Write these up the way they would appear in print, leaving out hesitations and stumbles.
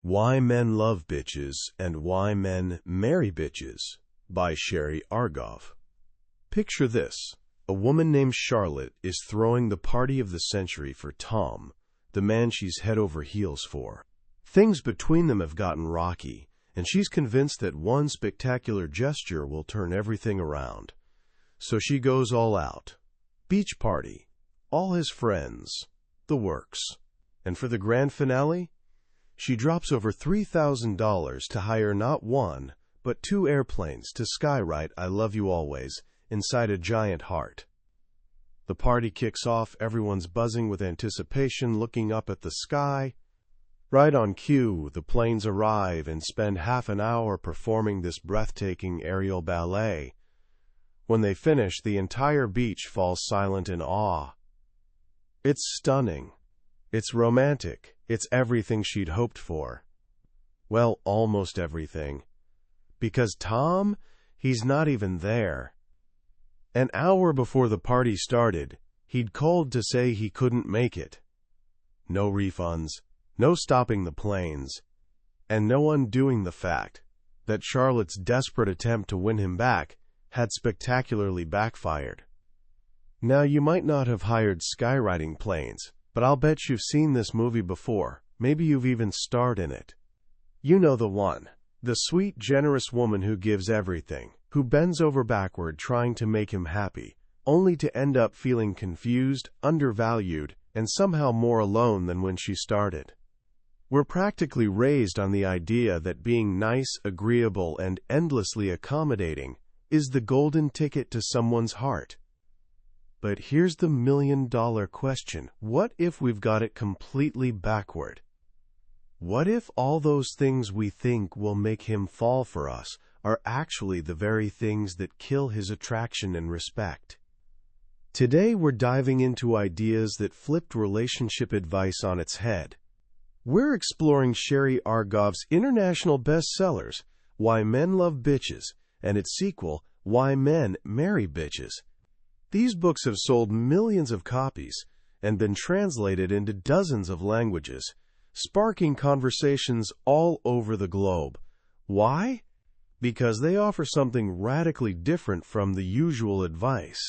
Why Men Love Bitches and Why Men Marry Bitches by Sherry Argov. Picture this. A woman named Charlotte is throwing the party of the century for Tom, the man she's head over heels for. Things between them have gotten rocky, and she's convinced that one spectacular gesture will turn everything around. So she goes all out. Beach party, all his friends, the works. And for the grand finale, she drops over $3,000 to hire not one, but 2 airplanes to skywrite "I love you always" inside a giant heart. The party kicks off, everyone's buzzing with anticipation, looking up at the sky. Right on cue, the planes arrive and spend half an hour performing this breathtaking aerial ballet. When they finish, the entire beach falls silent in awe. It's stunning. It's romantic. It's everything she'd hoped for. Well, almost everything. Because Tom, he's not even there. An hour before the party started, he'd called to say he couldn't make it. No refunds, no stopping the planes, and no undoing the fact that Charlotte's desperate attempt to win him back had spectacularly backfired. Now, you might not have hired skywriting planes, but I'll bet you've seen this movie before. Maybe you've even starred in it. You know the one. The sweet, generous woman who gives everything, who bends over backward trying to make him happy, only to end up feeling confused, undervalued, and somehow more alone than when she started. We're practically raised on the idea that being nice, agreeable, and endlessly accommodating is the golden ticket to someone's heart. But here's the million-dollar question. What if we've got it completely backward? What if all those things we think will make him fall for us are actually the very things that kill his attraction and respect? Today we're diving into ideas that flipped relationship advice on its head. We're exploring Sherry Argov's international bestsellers, Why Men Love Bitches, and its sequel, Why Men Marry Bitches. These books have sold millions of copies and been translated into dozens of languages, sparking conversations all over the globe. Why? Because they offer something radically different from the usual advice.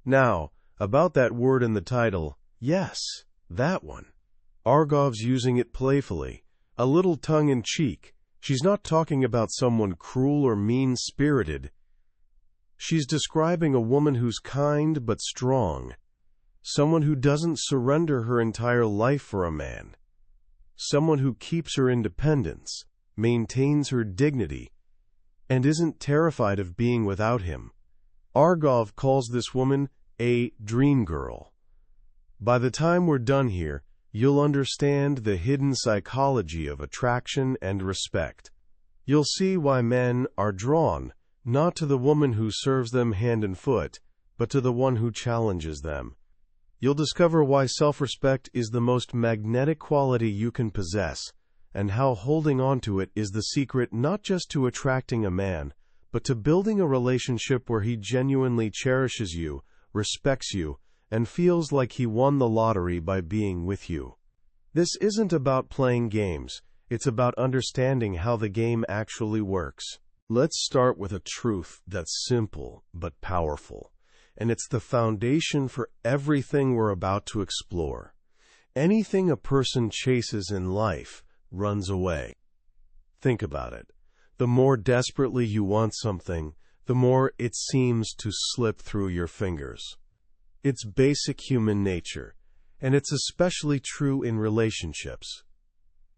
Now, about that word in the title, yes, that one. Argov's using it playfully, a little tongue-in-cheek. She's not talking about someone cruel or mean-spirited. She's describing a woman who's kind but strong, someone who doesn't surrender her entire life for a man, someone who keeps her independence, maintains her dignity, and isn't terrified of being without him. Argov calls this woman a dream girl. By the time we're done here, you'll understand the hidden psychology of attraction and respect. You'll see why men are drawn not to the woman who serves them hand and foot, but to the one who challenges them. You'll discover why self-respect is the most magnetic quality you can possess, and how holding on to it is the secret not just to attracting a man, but to building a relationship where he genuinely cherishes you, respects you, and feels like he won the lottery by being with you. This isn't about playing games, it's about understanding how the game actually works. Let's start with a truth that's simple but powerful, and it's the foundation for everything we're about to explore. Anything a person chases in life runs away. Think about it. The more desperately you want something, the more it seems to slip through your fingers. It's basic human nature, and it's especially true in relationships.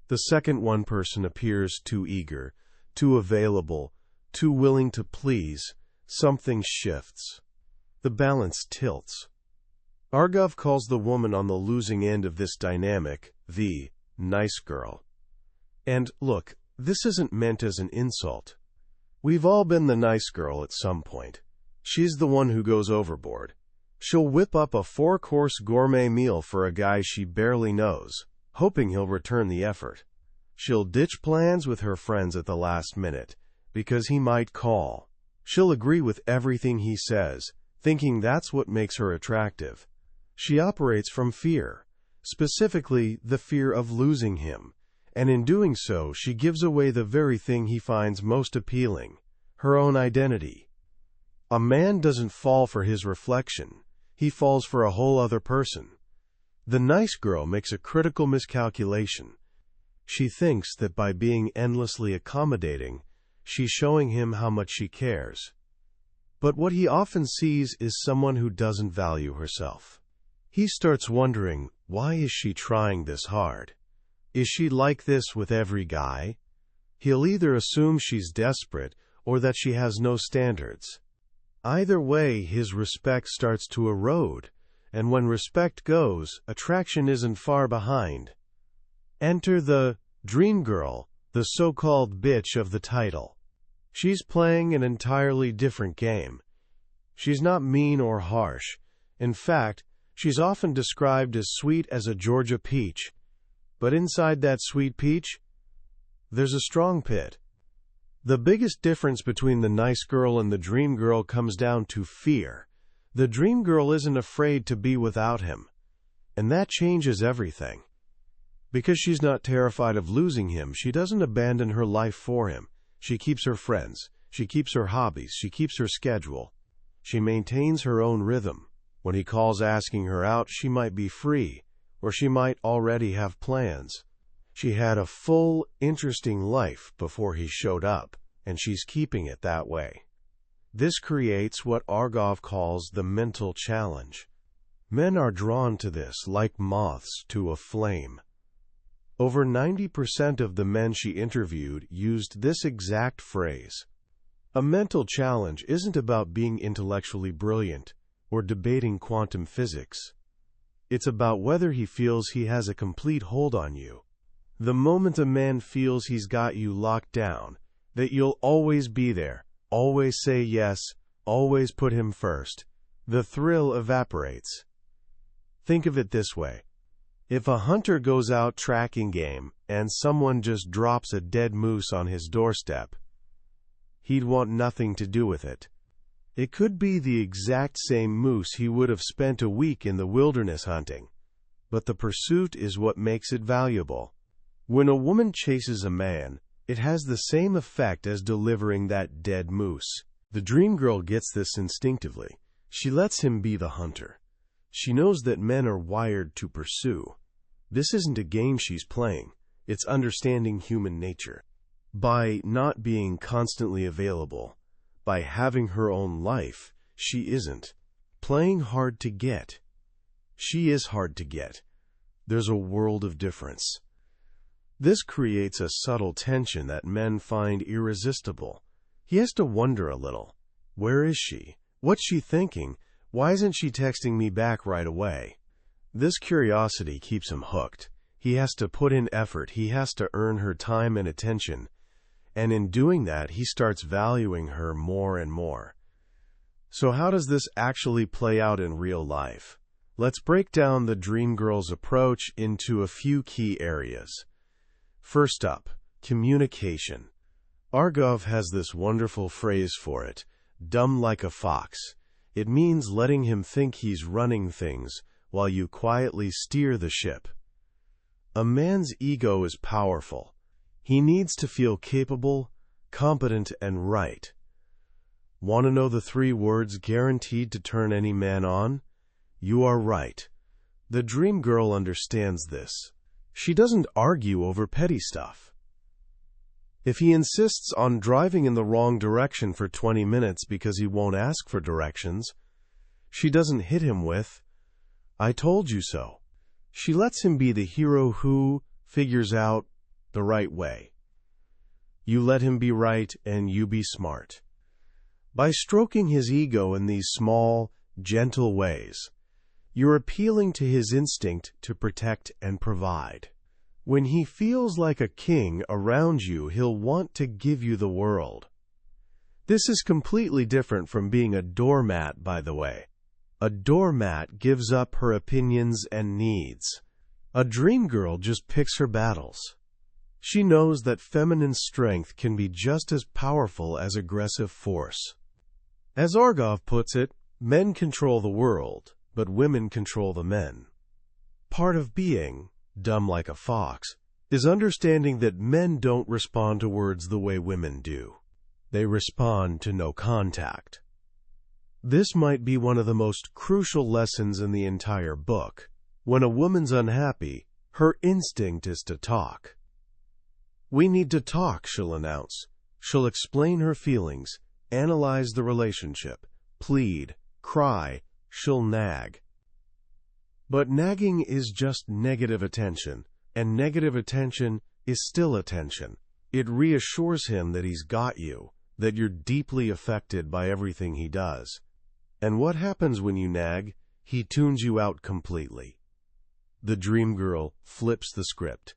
The second one person appears too eager, too available, too willing to please, something shifts. The balance tilts. Argov calls the woman on the losing end of this dynamic the nice girl. And look, this isn't meant as an insult. We've all been the nice girl at some point. She's the one who goes overboard. She'll whip up a 4-course gourmet meal for a guy she barely knows, hoping he'll return the effort. She'll ditch plans with her friends at the last minute, because he might call. She'll agree with everything he says, thinking that's what makes her attractive. She operates from fear, specifically the fear of losing him, And in doing so, she gives away the very thing he finds most appealing, her own identity. A man doesn't fall for his reflection, he falls for a whole other person. The nice girl makes a critical miscalculation. She thinks that by being endlessly accommodating, she's showing him how much she cares. But what he often sees is someone who doesn't value herself. He starts wondering, why is she trying this hard? Is she like this with every guy? He'll either assume she's desperate or that she has no standards. Either way, his respect starts to erode, and when respect goes, attraction isn't far behind. Enter the dream girl, the so-called bitch of the title. She's playing an entirely different game. She's not mean or harsh. In fact, she's often described as sweet as a Georgia peach. But inside that sweet peach, there's a strong pit. The biggest difference between the nice girl and the dream girl comes down to fear. The dream girl isn't afraid to be without him. And that changes everything. Because she's not terrified of losing him, she doesn't abandon her life for him. She keeps her friends. She keeps her hobbies. She keeps her schedule. She maintains her own rhythm. When he calls asking her out, she might be free, or she might already have plans. She had a full, interesting life before he showed up, and she's keeping it that way. This creates what Argov calls the mental challenge. Men are drawn to this like moths to a flame. Over 90% of the men she interviewed used this exact phrase. A mental challenge isn't about being intellectually brilliant or debating quantum physics. It's about whether he feels he has a complete hold on you. The moment a man feels he's got you locked down, that you'll always be there, always say yes, always put him first, the thrill evaporates. Think of it this way. If a hunter goes out tracking game and someone just drops a dead moose on his doorstep, he'd want nothing to do with it. It could be the exact same moose he would have spent a week in the wilderness hunting, but the pursuit is what makes it valuable. When a woman chases a man, it has the same effect as delivering that dead moose. The dream girl gets this instinctively. She lets him be the hunter. She knows that men are wired to pursue. This isn't a game she's playing. It's understanding human nature. By not being constantly available, by having her own life, she isn't playing hard to get. She is hard to get. There's a world of difference. This creates a subtle tension that men find irresistible. He has to wonder a little. Where is she? What's she thinking? Why isn't she texting me back right away? This curiosity keeps him hooked. He has to put in effort. He has to earn her time and attention. And in doing that, he starts valuing her more and more. So how does this actually play out in real life? Let's break down the dream girl's approach into a few key areas. First up, communication. Argov has this wonderful phrase for it, dumb like a fox. It means letting him think he's running things while you quietly steer the ship. A man's ego is powerful. He needs to feel capable, competent, and right. Want to know the 3 words guaranteed to turn any man on? You are right. The dream girl understands this. She doesn't argue over petty stuff. If he insists on driving in the wrong direction for 20 minutes because he won't ask for directions, she doesn't hit him with, "I told you so." She lets him be the hero who figures out the right way. You let him be right and you be smart. By stroking his ego in these small, gentle ways, you're appealing to his instinct to protect and provide. When he feels like a king around you, he'll want to give you the world. This is completely different from being a doormat, by the way. A doormat gives up her opinions and needs. A dream girl just picks her battles. She knows that feminine strength can be just as powerful as aggressive force. As Argov puts it, men control the world, but women control the men. Part of being dumb like a fox is understanding that men don't respond to words the way women do. They respond to no contact. This might be one of the most crucial lessons in the entire book. When a woman's unhappy, her instinct is to talk. "We need to talk," she'll announce. She'll explain her feelings, analyze the relationship, plead, cry, she'll nag. But nagging is just negative attention, and negative attention is still attention. It reassures him that he's got you, that you're deeply affected by everything he does. And what happens when you nag? He tunes you out completely. The dream girl flips the script.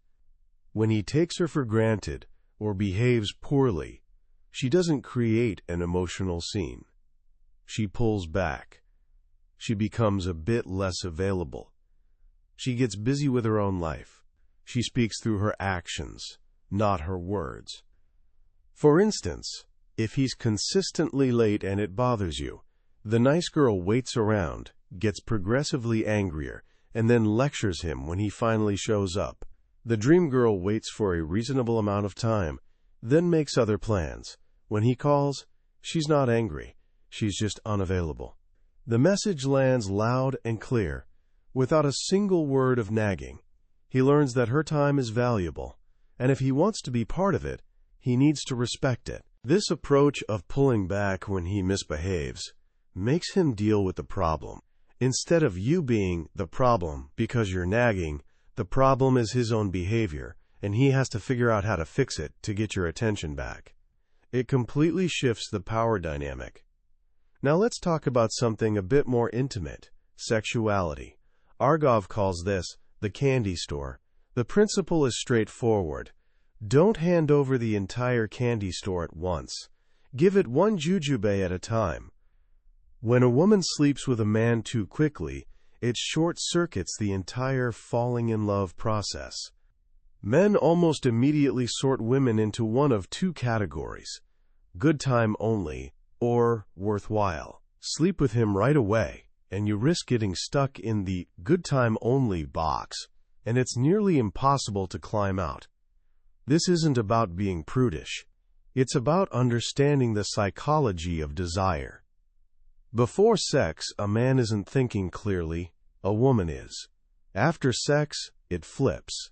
When he takes her for granted or behaves poorly, she doesn't create an emotional scene. She pulls back. She becomes a bit less available. She gets busy with her own life. She speaks through her actions, not her words. For instance, if he's consistently late and it bothers you, the nice girl waits around, gets progressively angrier, and then lectures him when he finally shows up. The dream girl waits for a reasonable amount of time, then makes other plans. When he calls, she's not angry. She's just unavailable. The message lands loud and clear, without a single word of nagging. He learns that her time is valuable, and if he wants to be part of it, he needs to respect it. This approach of pulling back when he misbehaves makes him deal with the problem. Instead of you being the problem because you're nagging, the problem is his own behavior, and he has to figure out how to fix it to get your attention back. It completely shifts the power dynamic. Now let's talk about something a bit more intimate, sexuality. Argov calls this the candy store. The principle is straightforward. Don't hand over the entire candy store at once. Give it one jujube at a time. When a woman sleeps with a man too quickly, it short-circuits the entire falling in love process. Men almost immediately sort women into one of two categories: good time only or worthwhile. Sleep with him right away, and you risk getting stuck in the good time only box, and it's nearly impossible to climb out. This isn't about being prudish. It's about understanding the psychology of desire. Before sex, a man isn't thinking clearly, a woman is. After sex, it flips.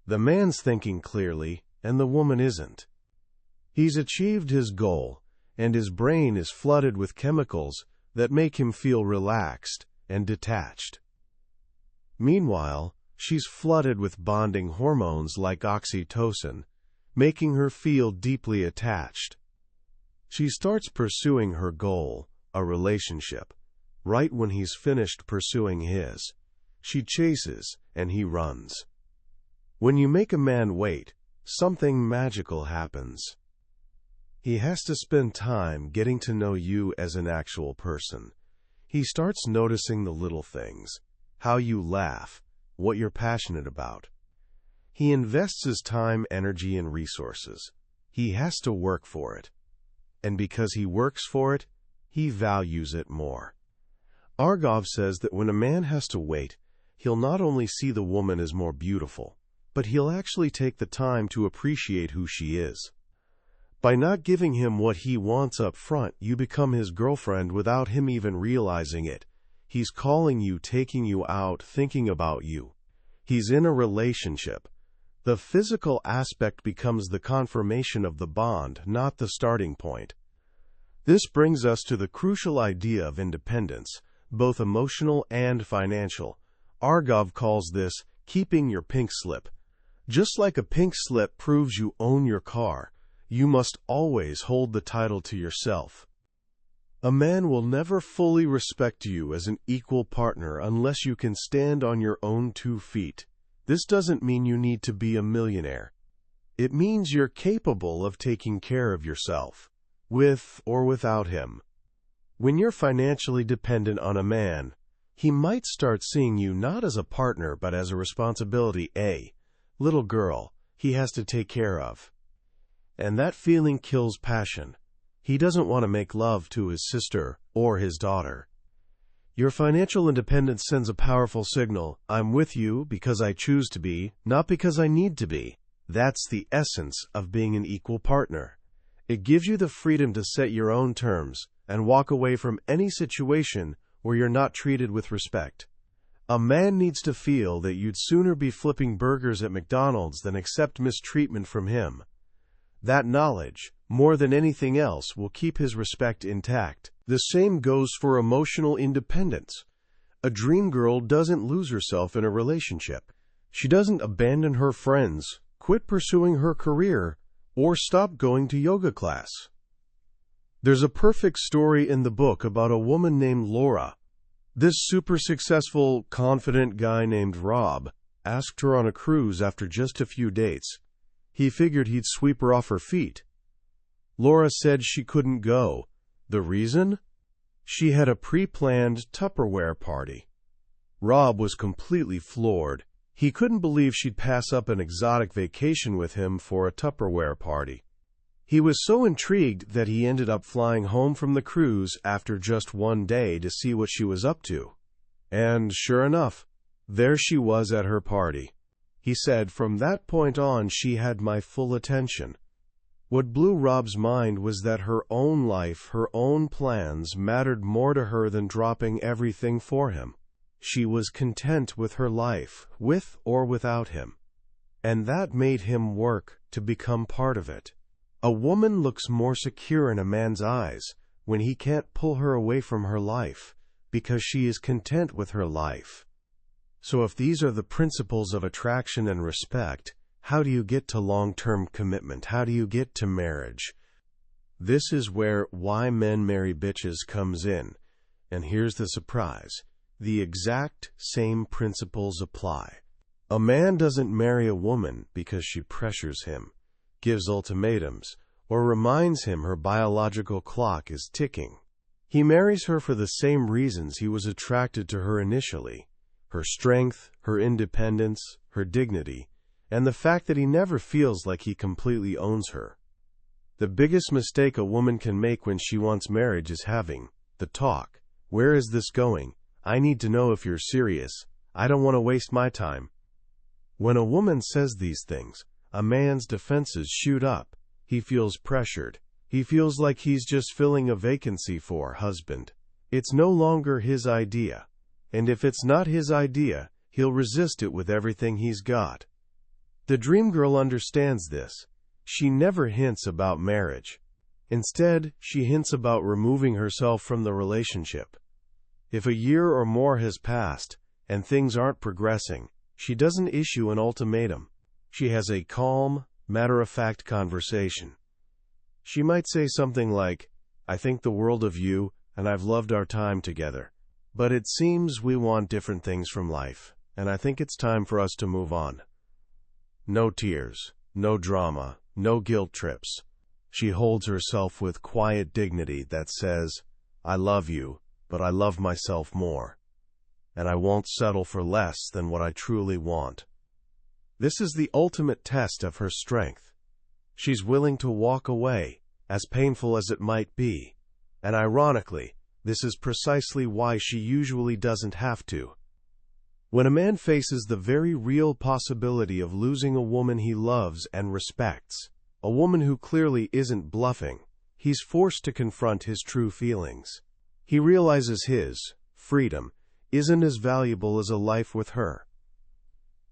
The man's thinking clearly, and the woman isn't. He's achieved his goal, and his brain is flooded with chemicals that make him feel relaxed and detached. Meanwhile, she's flooded with bonding hormones like oxytocin, making her feel deeply attached. She starts pursuing her goal, a relationship, right when he's finished pursuing his. She chases, and he runs. When you make a man wait, something magical happens. He has to spend time getting to know you as an actual person. He starts noticing the little things, how you laugh, what you're passionate about. He invests his time, energy, and resources. He has to work for it. And because he works for it, he values it more. Argov says that when a man has to wait, he'll not only see the woman as more beautiful, but he'll actually take the time to appreciate who she is. By not giving him what he wants up front, you become his girlfriend without him even realizing it. He's calling you, taking you out, thinking about you. He's in a relationship. The physical aspect becomes the confirmation of the bond, not the starting point. This brings us to the crucial idea of independence, both emotional and financial. Argov calls this keeping your pink slip. Just like a pink slip proves you own your car, you must always hold the title to yourself. A man will never fully respect you as an equal partner unless you can stand on your own 2 feet. This doesn't mean you need to be a millionaire. It means you're capable of taking care of yourself, with or without him. When you're financially dependent on a man, he might start seeing you not as a partner but as a responsibility, a little girl he has to take care of. And that feeling kills passion. He doesn't want to make love to his sister or his daughter. Your financial independence sends a powerful signal. I'm with you because I choose to be, not because I need to be. That's the essence of being an equal partner. It gives you the freedom to set your own terms and walk away from any situation where you're not treated with respect. A man needs to feel that you'd sooner be flipping burgers at McDonald's than accept mistreatment from him. That knowledge, more than anything else, will keep his respect intact. The same goes for emotional independence. A dream girl doesn't lose herself in a relationship. She doesn't abandon her friends, quit pursuing her career, or stop going to yoga class. There's a perfect story in the book about a woman named Laura. This super successful, confident guy named Rob asked her on a cruise after just a few dates. He figured he'd sweep her off her feet. Laura said she couldn't go. The reason? She had a pre-planned Tupperware party. Rob was completely floored. He couldn't believe she'd pass up an exotic vacation with him for a Tupperware party. He was so intrigued that he ended up flying home from the cruise after just one day to see what she was up to. And sure enough, there she was at her party. He said, "From that point on, she had my full attention." What blew Rob's mind was that her own life, her own plans, mattered more to her than dropping everything for him. She was content with her life, with or without him. And that made him work to become part of it. A woman looks more secure in a man's eyes when he can't pull her away from her life, because she is content with her life. So if these are the principles of attraction and respect, how do you get to long-term commitment? How do you get to marriage? This is where Why Men Marry Bitches comes in. And here's the surprise. The exact same principles apply. A man doesn't marry a woman because she pressures him, gives ultimatums, or reminds him her biological clock is ticking. He marries her for the same reasons he was attracted to her initially: her strength, her independence, her dignity, and the fact that he never feels like he completely owns her. The biggest mistake a woman can make when she wants marriage is having the talk. Where is this going? I need to know if you're serious. I don't want to waste my time. When a woman says these things, a man's defenses shoot up. He feels pressured. He feels like he's just filling a vacancy for husband. It's no longer his idea. And if it's not his idea, he'll resist it with everything he's got. The dream girl understands this. She never hints about marriage. Instead, she hints about removing herself from the relationship. If a year or more has passed and things aren't progressing, she doesn't issue an ultimatum. She has a calm, matter-of-fact conversation. She might say something like, "I think the world of you, and I've loved our time together. But it seems we want different things from life, and I think it's time for us to move on." No tears, no drama, no guilt trips. She holds herself with quiet dignity that says, "I love you, but I love myself more. And I won't settle for less than what I truly want." This is the ultimate test of her strength. She's willing to walk away, as painful as it might be. And ironically, this is precisely why she usually doesn't have to. When a man faces the very real possibility of losing a woman he loves and respects, a woman who clearly isn't bluffing, he's forced to confront his true feelings. He realizes his freedom isn't as valuable as a life with her.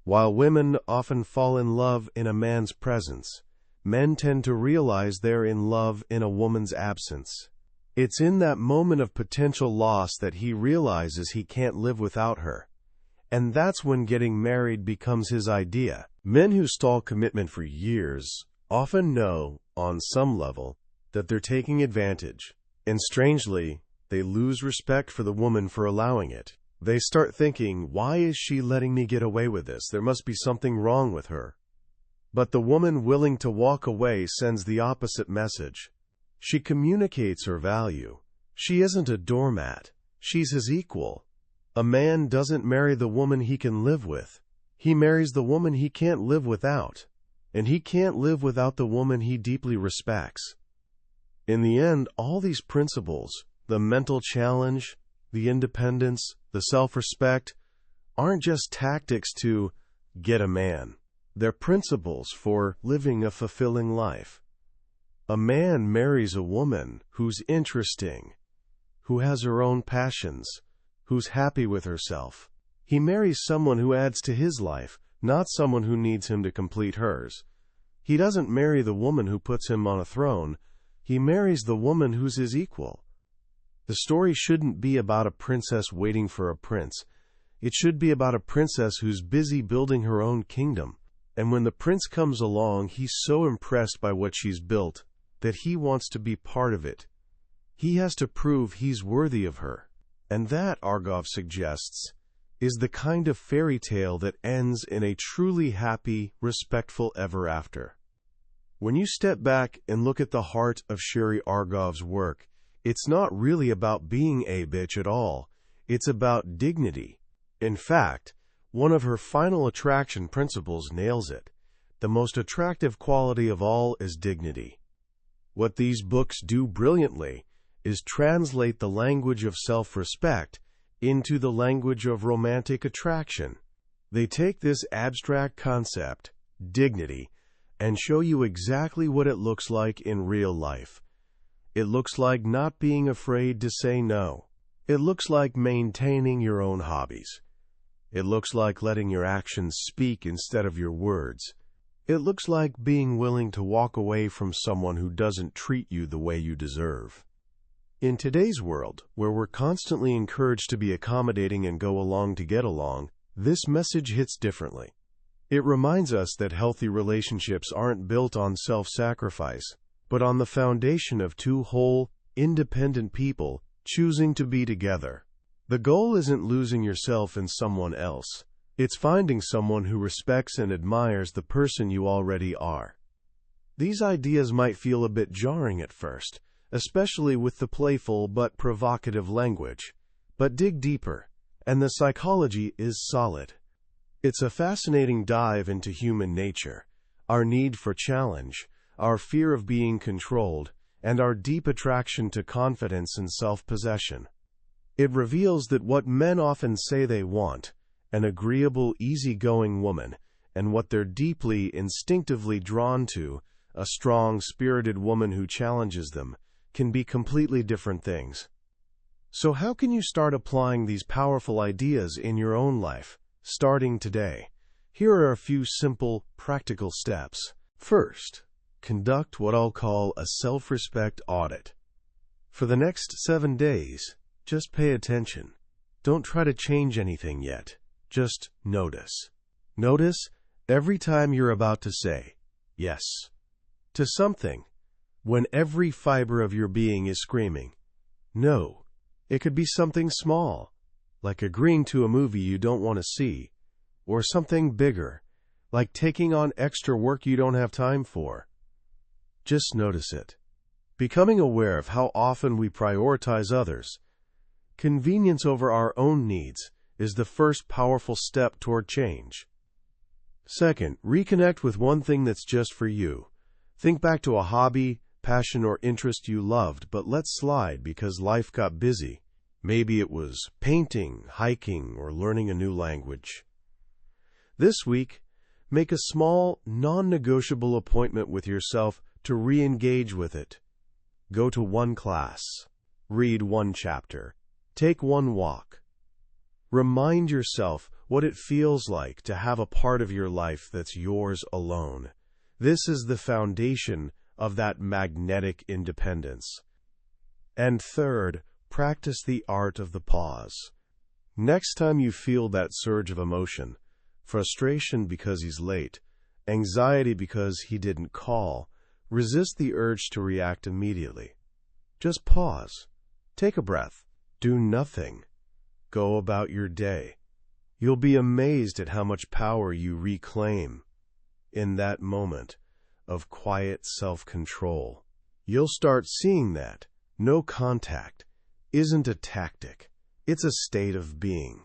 While women often fall in love in a man's presence, men tend to realize they're in love in a woman's absence. It's in that moment of potential loss that he realizes he can't live without her. And that's when getting married becomes his idea. Men who stall commitment for years often know, on some level, that they're taking advantage. And strangely, they lose respect for the woman for allowing it. They start thinking, "Why is she letting me get away with this? There must be something wrong with her." But the woman willing to walk away sends the opposite message. She communicates her value. She isn't a doormat. She's his equal. A man doesn't marry the woman he can live with. He marries the woman he can't live without. And he can't live without the woman he deeply respects. In the end, all these principles, the mental challenge, the independence, the self-respect, aren't just tactics to get a man. They're principles for living a fulfilling life. A man marries a woman who's interesting, who has her own passions, who's happy with herself. He marries someone who adds to his life, not someone who needs him to complete hers. He doesn't marry the woman who puts him on a throne. He marries the woman who's his equal. The story shouldn't be about a princess waiting for a prince. It should be about a princess who's busy building her own kingdom. And when the prince comes along, he's so impressed by what she's built that he wants to be part of it. He has to prove he's worthy of her. And that, Argov suggests, is the kind of fairy tale that ends in a truly happy, respectful ever after. When you step back and look at the heart of Sherry Argov's work, it's not really about being a bitch at all. It's about dignity. In fact, one of her final attraction principles nails it. The most attractive quality of all is dignity. What these books do brilliantly is translate the language of self-respect into the language of romantic attraction. They take this abstract concept, dignity, and show you exactly what it looks like in real life. It looks like not being afraid to say no. It looks like maintaining your own hobbies. It looks like letting your actions speak instead of your words. It looks like being willing to walk away from someone who doesn't treat you the way you deserve. In today's world, where we're constantly encouraged to be accommodating and go along to get along, this message hits differently. It reminds us that healthy relationships aren't built on self-sacrifice, but on the foundation of two whole, independent people choosing to be together. The goal isn't losing yourself in someone else. It's finding someone who respects and admires the person you already are. These ideas might feel a bit jarring at first, especially with the playful but provocative language. But dig deeper, and the psychology is solid. It's a fascinating dive into human nature, our need for challenge, our fear of being controlled, and our deep attraction to confidence and self-possession. It reveals that what men often say they want, an agreeable, easygoing woman, and what they're deeply, instinctively drawn to, a strong, spirited woman who challenges them, can be completely different things. So how can you start applying these powerful ideas in your own life, starting today? Here are a few simple, practical steps. First, conduct what I'll call a self-respect audit. For the next 7 days, just pay attention. Don't try to change anything yet. Just notice. Notice every time you're about to say yes to something, when every fiber of your being is screaming no. It could be something small, like agreeing to a movie you don't want to see, or something bigger, like taking on extra work you don't have time for. Just notice it. Becoming aware of how often we prioritize others, convenience over our own needs, is the first powerful step toward change. Second, reconnect with one thing that's just for you. Think back to a hobby, passion, or interest you loved but let slide because life got busy. Maybe it was painting, hiking, or learning a new language. This week, make a small, non-negotiable appointment with yourself to re-engage with it. Go to one class. Read one chapter. Take one walk. Remind yourself what it feels like to have a part of your life that's yours alone. This is the foundation of that magnetic independence. And third, practice the art of the pause. Next time you feel that surge of emotion, frustration because he's late, anxiety because he didn't call, resist the urge to react immediately. Just pause. Take a breath. Do nothing. Go about your day. You'll be amazed at how much power you reclaim in that moment of quiet self-control. You'll start seeing that no contact isn't a tactic. It's a state of being.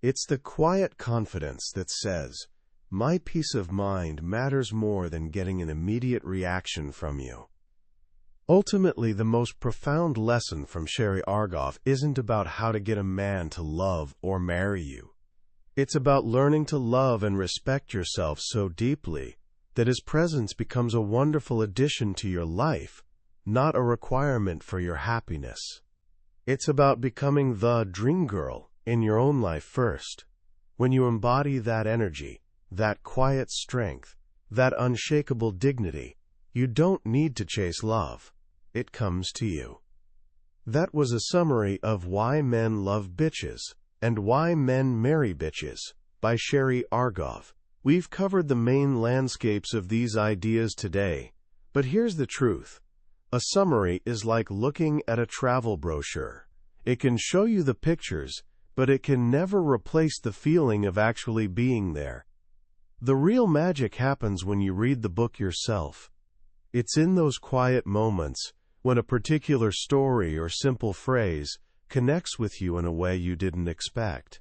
It's the quiet confidence that says, my peace of mind matters more than getting an immediate reaction from you. Ultimately, the most profound lesson from Sherry Argov isn't about how to get a man to love or marry you. It's about learning to love and respect yourself so deeply that his presence becomes a wonderful addition to your life, not a requirement for your happiness. It's about becoming the dream girl in your own life first. When you embody that energy, that quiet strength, that unshakable dignity, you don't need to chase love. It comes to you. That was a summary of Why Men Love Bitches and Why Men Marry Bitches by Sherry Argov. We've covered the main landscapes of these ideas today, but here's the truth. A summary is like looking at a travel brochure. It can show you the pictures, but it can never replace the feeling of actually being there. The real magic happens when you read the book yourself. It's in those quiet moments when a particular story or simple phrase connects with you in a way you didn't expect.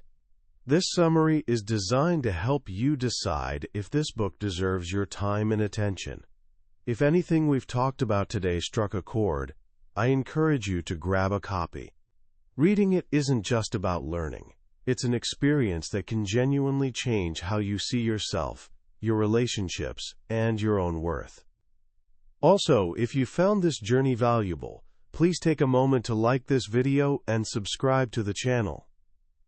This summary is designed to help you decide if this book deserves your time and attention. If anything we've talked about today struck a chord, I encourage you to grab a copy. Reading it isn't just about learning. It's an experience that can genuinely change how you see yourself, your relationships, and your own worth. Also, if you found this journey valuable, please take a moment to like this video and subscribe to the channel.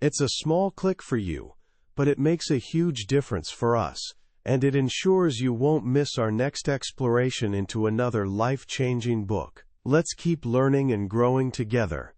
It's a small click for you, but it makes a huge difference for us, and it ensures you won't miss our next exploration into another life-changing book. Let's keep learning and growing together.